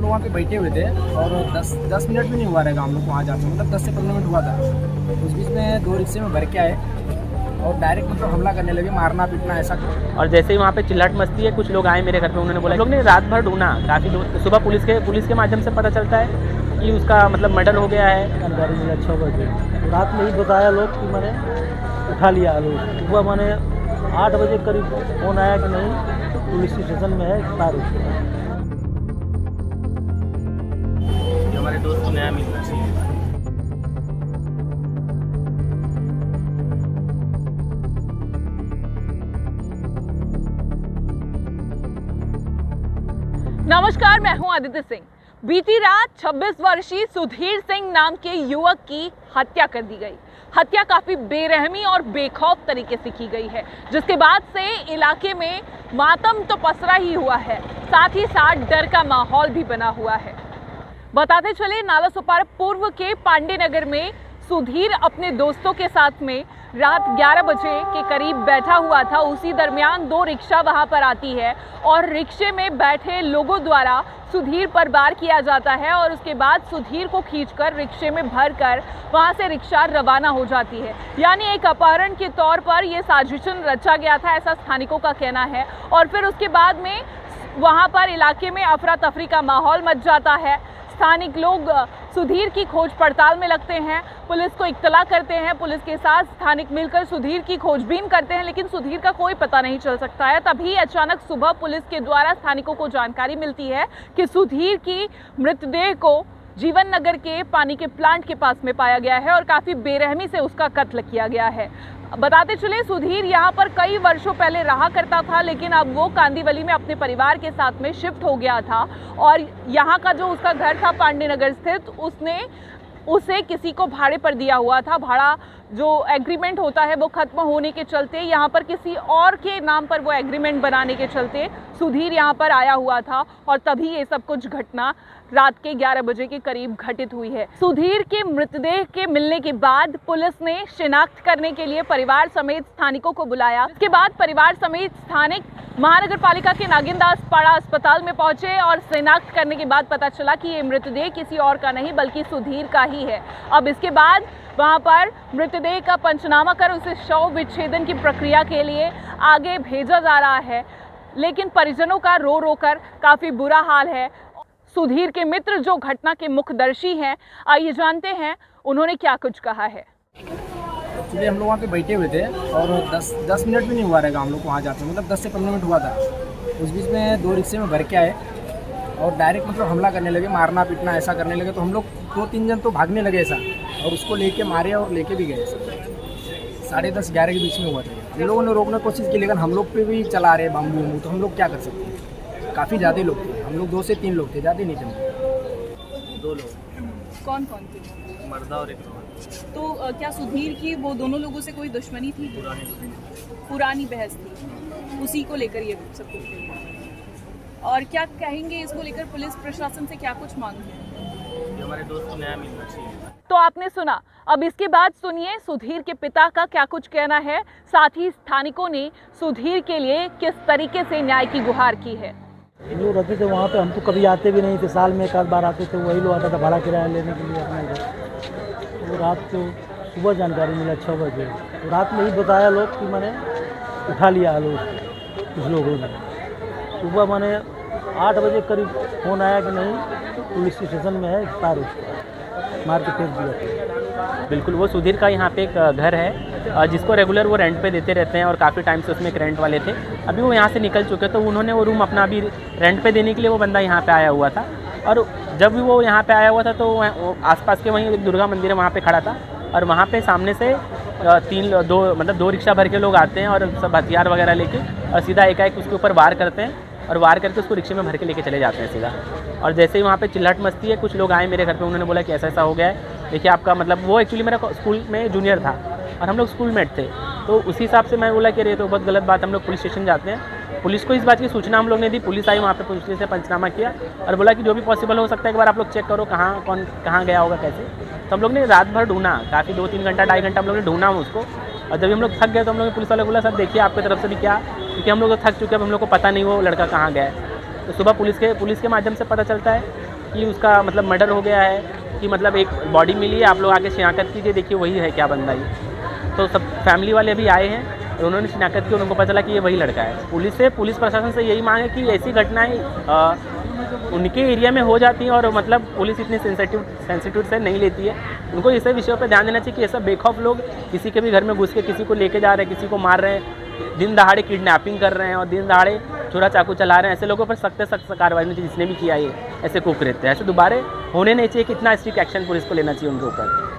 लोग वहाँ पे बैठे हुए थे और 10 मिनट भी नहीं हुआ रहेगा हम लोग को वहाँ जाते, मतलब 10 से 15 मिनट हुआ था। उस बीच में 2 रिक्शे में भर के आए और डायरेक्ट मतलब हमला करने लगे, मारना पीटना ऐसा। और जैसे ही वहाँ पे चिल्लाट मस्ती है, कुछ लोग आए मेरे घर पे, उन्होंने बोला, लोग ने रात भर ढूंढा, काफ़ी लोग, सुबह पुलिस के माध्यम से पता चलता है कि उसका मतलब मर्डर हो गया है। जानकारी मिला 6 बजे, रात में ही बताया लोग कि मैंने उठा लिया लोग। सुबह मैंने 8 बजे करीब फोन आया कि नहीं पुलिस स्टेशन में है तारू। हमारे दोस्त को नया मिलना चाहिए। नमस्कार, मैं हूं आदित्य सिंह। बीती रात 26 वर्षीय सुधीर सिंह नाम के युवक की हत्या कर दी गई। हत्या काफी बेरहमी और बेखौफ तरीके से की गई है, जिसके बाद से इलाके में मातम तो पसरा ही हुआ है, साथ ही साथ डर का माहौल भी बना हुआ है। बताते चले, नालासोपारा पूर्व के पांडे नगर में सुधीर अपने दोस्तों के साथ में रात 11 बजे के करीब बैठा हुआ था। उसी दरमियान 2 रिक्शा वहां पर आती है और रिक्शे में बैठे लोगों द्वारा सुधीर पर वार किया जाता है और उसके बाद सुधीर को खींचकर रिक्शे में भरकर वहां से रिक्शा रवाना हो जाती है। यानी एक अपहरण के तौर पर यह साजिशन रचा गया था, ऐसा स्थानिकों का कहना है। और फिर उसके बाद में वहां पर इलाके में अफरा तफरी का माहौल मच जाता है। स्थानिक लोग सुधीर की खोज पड़ताल में लगते हैं, पुलिस को इत्तला करते हैं। पुलिस के साथ स्थानिक मिलकर सुधीर की खोजबीन करते हैं, लेकिन सुधीर का कोई पता नहीं चल सकता है। तभी अचानक सुबह पुलिस के द्वारा स्थानिकों को जानकारी मिलती है कि सुधीर की मृतदेह को जीवन नगर के पानी के प्लांट के पास में पाया गया है और काफ़ी बेरहमी से उसका कत्ल किया गया है। बताते चले, सुधीर यहाँ पर कई वर्षों पहले रहा करता था, लेकिन अब वो कांदीवली में अपने परिवार के साथ में शिफ्ट हो गया था और यहाँ का जो उसका घर था पांडे नगर स्थित, उसने उसे किसी को भाड़े पर दिया हुआ था। भाड़ा जो एग्रीमेंट होता है वो खत्म होने के चलते यहाँ पर किसी और के नाम पर वो एग्रीमेंट बनाने के चलते सुधीर यहाँ पर आया हुआ था और तभी ये सब कुछ घटना रात के 11 बजे के करीब घटित हुई है। सुधीर के मृतदेह के मिलने के बाद पुलिस ने शिनाख्त करने के लिए परिवार समेत स्थानिकों को बुलाया। इसके बाद परिवार समेत स्थानिक महानगर पालिका के नागिनदास पाड़ा अस्पताल में पहुंचे और शिनाख्त करने के बाद पता चला कि ये मृतदेह किसी और का नहीं बल्कि सुधीर का ही है। अब इसके बाद वहां पर मृतदेह का पंचनामा कर उसे शव विच्छेदन की प्रक्रिया के लिए आगे भेजा जा रहा है, लेकिन परिजनों का रो रो कर काफी बुरा हाल है। सुधीर के मित्र जो घटना के मुखदर्शी हैं, आइए जानते हैं उन्होंने क्या कुछ कहा है। एक्चुअली हम लोग वहाँ पे बैठे हुए थे और 10 मिनट भी नहीं हुआ रहेगा हम लोग को वहाँ जाते, मतलब 10 से 15 मिनट हुआ था। उस बीच में 2 रिक्शे में भर के आए और डायरेक्ट मतलब हमला करने लगे, मारना पीटना ऐसा करने लगे। तो हम लोग 2-3 जन तो भागने लगे ऐसा, और उसको लेके मारे और लेके भी गए ऐसा। 10:30-11 के बीच में हुआ था। इन लोगों ने रोकने की कोशिश की, लेकिन हम लोग पे भी चला रहे बम्बू वम्बू, तो हम लोग क्या कर सकते हैं। काफ़ी ज़्यादा लोग थे, हम लोग 2 से 3 लोग थे, ज़्यादा नहीं थे। 2 लोग। कौन कौन थे? मर्दा और एक। तो क्या सुधीर की वो दोनों लोगों से कोई दुश्मनी थी? पुरानी बहस थी, उसी को लेकर ये सब कुछ हुआ। और क्या कहेंगे इसको लेकर, पुलिस प्रशासन से क्या कुछ मांग है? हमारे दोस्त को न्याय मिलना चाहिए। तो आपने सुना, अब इसके बाद सुनिए सुधीर के पिता का क्या कुछ कहना है, साथ ही स्थानिकों ने सुधीर के लिए किस तरीके से न्याय की गुहार की है। जो रहते थे वहाँ पे हम तो कभी आते भी नहीं थे, साल में 1 आध बार आते थे, वही लोग आता था भाड़ा किराया लेने के लिए अपने इधर। तो रात को सुबह जानकारी मिला 6 बजे, तो रात में ही बताया लोग कि मैंने उठा लिया लोग, कुछ लोगों ने। सुबह मैंने 8 बजे करीब फ़ोन आया कि नहीं पुलिस स्टेशन में है तारू, मार के फेंक दिया। बिल्कुल, वो सुधीर का यहाँ पे एक घर है जिसको रेगुलर वो रेंट पे देते रहते हैं और काफ़ी टाइम से उसमें एक रेंट वाले थे। अभी वो यहाँ से निकल चुके, तो उन्होंने वो रूम अपना अभी रेंट पे देने के लिए वो बंदा यहाँ पे आया हुआ था। और जब भी वो यहाँ पे आया हुआ था तो वो आसपास के वहीं एक दुर्गा मंदिर है, वहाँ पे खड़ा था और वहाँ पे सामने से 2 रिक्शा भर के लोग आते हैं और सब हथियार वगैरह लेके और सीधा एकाएक उसके ऊपर वार करते हैं और वार करके उसको रिक्शे में भर के लेके चले जाते हैं सीधा। और जैसे ही वहाँ पे चिल्लाट मस्ती है, कुछ लोग आए मेरे घर पे, उन्होंने बोला कि ऐसा ऐसा हो गया है, देखिए आपका मतलब, वो एक्चुअली मेरा स्कूल में जूनियर था और हम लोग स्कूलमेट थे। तो उसी हिसाब से मैं बोला कि अरे तो बहुत गलत बात, हम लोग पुलिस स्टेशन जाते हैं। पुलिस को इस बात की सूचना हम लोग ने दी, पुलिस आई, वहाँ पे पुलिस से पंचनामा किया और बोला कि जो भी पॉसिबल हो सकता है एक बार आप लोग चेक करो कहाँ गया होगा कैसे। तो हम लोग ने रात भर ढूंढा, काफ़ी 2-3 घंटा 2.5 घंटा हम लोग ने ढूंढा उसको। और जब हम लोग थक गए तो हम लोग पुलिस वाले को बोला सर देखिए आपकी तरफ से भी क्या, क्योंकि हम लोग तो थक चुके हैं, अब हम लोग को पता नहीं वो लड़का कहाँ गया है। तो सुबह पुलिस के माध्यम से पता चलता है कि उसका मतलब मर्डर हो गया है, कि मतलब एक बॉडी मिली है, आप लोग आके शिनाख्त कीजिए, देखिए वही है क्या बंदा ये। तो सब फैमिली वाले भी आए हैं और उन्होंने शिनाख्त की, उनको पता चला कि ये वही लड़का है। पुलिस प्रशासन से यही मांग है कि ऐसी घटनाएं उनके एरिया में हो जाती हैं और मतलब पुलिस इतनी सेंसिटिव से नहीं लेती है। उनको इस विषयों पर ध्यान देना चाहिए कि ऐसा बेखौफ लोग किसी के भी घर में घुस के किसी को लेके जा रहे हैं, किसी को मार रहे हैं, दिन दहाड़े किडनैपिंग कर रहे हैं और दिन दहाड़े चोरा चाकू चला रहे हैं, ऐसे लोगों पर सख्त से सख्त कार्रवाई होनी चाहिए। जिसने भी किया ये ऐसे कुक रहते हैं, ऐसे दोबारा होने नहीं चाहिए। कितना स्ट्रिक्ट एक्शन पुलिस को लेना चाहिए उनके ऊपर।